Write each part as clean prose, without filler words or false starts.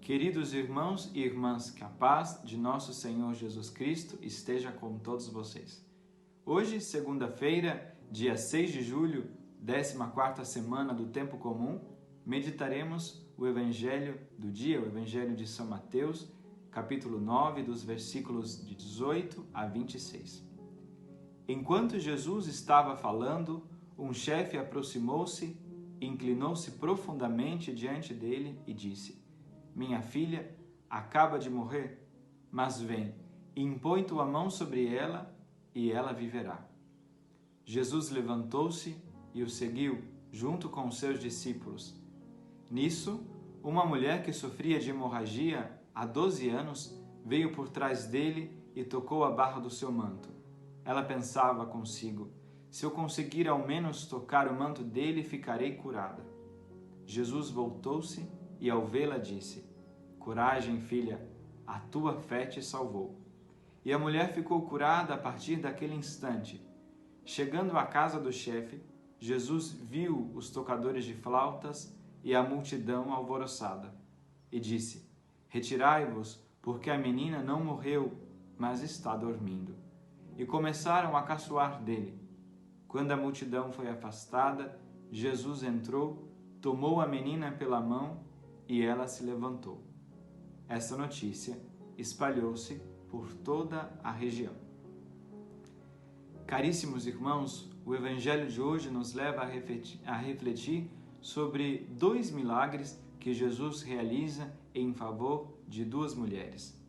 Queridos irmãos e irmãs, que a paz de nosso Senhor Jesus Cristo esteja com todos vocês. Hoje, segunda-feira, dia 6 de julho, 14ª semana do Tempo Comum, meditaremos o Evangelho do dia, o Evangelho de São Mateus, capítulo 9, dos versículos de 18 a 26. Enquanto Jesus estava falando, um chefe aproximou-se, inclinou-se profundamente diante dele e disse: Minha filha acaba de morrer, mas vem, impõe tua mão sobre ela e ela viverá. Jesus levantou-se e o seguiu, junto com os seus discípulos. Nisso, uma mulher que sofria de hemorragia há 12 anos veio por trás dele e tocou a barra do seu manto. Ela pensava consigo: se eu conseguir ao menos tocar o manto dele, ficarei curada. Jesus voltou-se e, ao vê-la, disse: Coragem, filha, a tua fé te salvou. E a mulher ficou curada a partir daquele instante. Chegando à casa do chefe, Jesus viu os tocadores de flautas e a multidão alvoroçada, e disse: Retirai-vos, porque a menina não morreu, mas está dormindo. E começaram a caçoar dele. Quando a multidão foi afastada, Jesus entrou, tomou a menina pela mão e ela se levantou. Essa notícia espalhou-se por toda a região. Caríssimos irmãos, o Evangelho de hoje nos leva a refletir sobre 2 milagres que Jesus realiza em favor de 2 mulheres.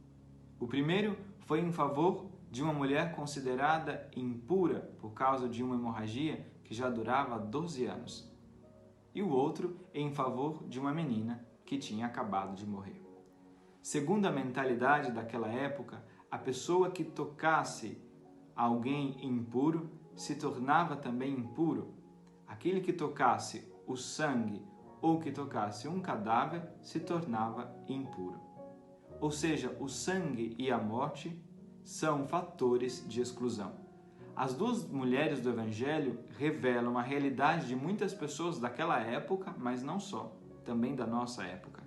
O primeiro foi em favor de uma mulher considerada impura por causa de uma hemorragia que já durava 12 anos. E o outro em favor de uma menina que tinha acabado de morrer. Segundo a mentalidade daquela época, a pessoa que tocasse alguém impuro se tornava também impuro. Aquele que tocasse o sangue ou que tocasse um cadáver se tornava impuro. Ou seja, o sangue e a morte são fatores de exclusão. As 2 mulheres do Evangelho revelam a realidade de muitas pessoas daquela época, mas não só, também da nossa época.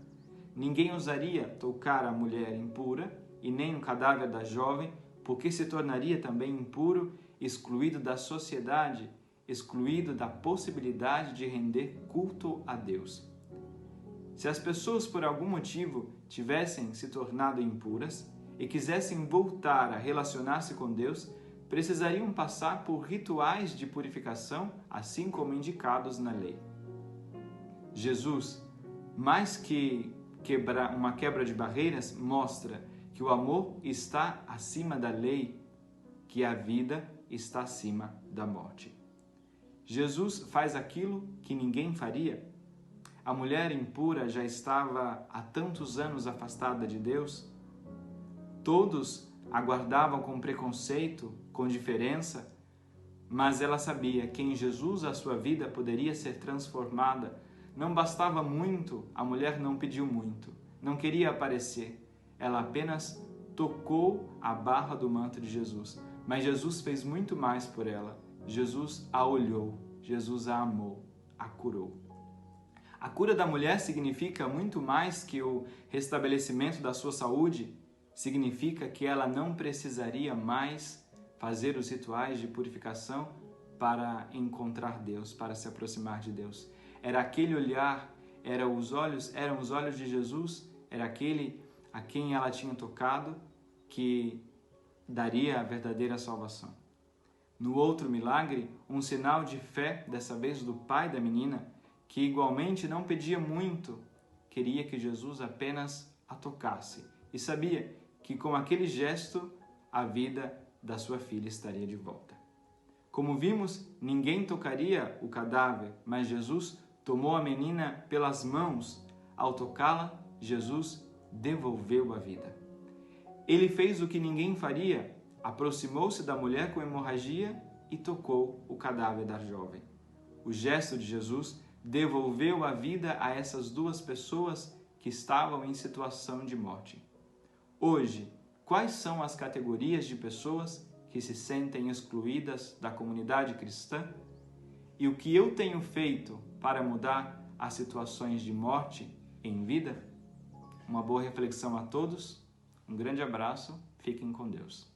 Ninguém ousaria tocar a mulher impura e nem o cadáver da jovem, porque se tornaria também impuro, excluído da sociedade, excluído da possibilidade de render culto a Deus. Se as pessoas por algum motivo tivessem se tornado impuras e quisessem voltar a relacionar-se com Deus, precisariam passar por rituais de purificação, assim como indicados na lei. Jesus, mais que uma quebra de barreiras, mostra que o amor está acima da lei, que a vida está acima da morte. Jesus faz aquilo que ninguém faria. A mulher impura já estava há tantos anos afastada de Deus. Todos aguardavam com preconceito, com diferença, mas ela sabia que em Jesus a sua vida poderia ser transformada. Não bastava muito, a mulher não pediu muito, não queria aparecer. Ela apenas tocou a barra do manto de Jesus. Mas Jesus fez muito mais por ela. Jesus a olhou, Jesus a amou, a curou. A cura da mulher significa muito mais que o restabelecimento da sua saúde. Significa que ela não precisaria mais fazer os rituais de purificação para encontrar Deus, para se aproximar de Deus. Era aquele olhar, eram os olhos de Jesus, era aquele a quem ela tinha tocado que daria a verdadeira salvação. No outro milagre, um sinal de fé, dessa vez do pai da menina, que igualmente não pedia muito, queria que Jesus apenas a tocasse e sabia que com aquele gesto a vida da sua filha estaria de volta. Como vimos, ninguém tocaria o cadáver, mas Jesus tomou a menina pelas mãos. Ao tocá-la, Jesus devolveu a vida. Ele fez o que ninguém faria, aproximou-se da mulher com hemorragia e tocou o cadáver da jovem. O gesto de Jesus devolveu a vida a essas 2 pessoas que estavam em situação de morte. Hoje, quais são as categorias de pessoas que se sentem excluídas da comunidade cristã? E o que eu tenho feito para mudar as situações de morte em vida? Uma boa reflexão a todos, um grande abraço, fiquem com Deus.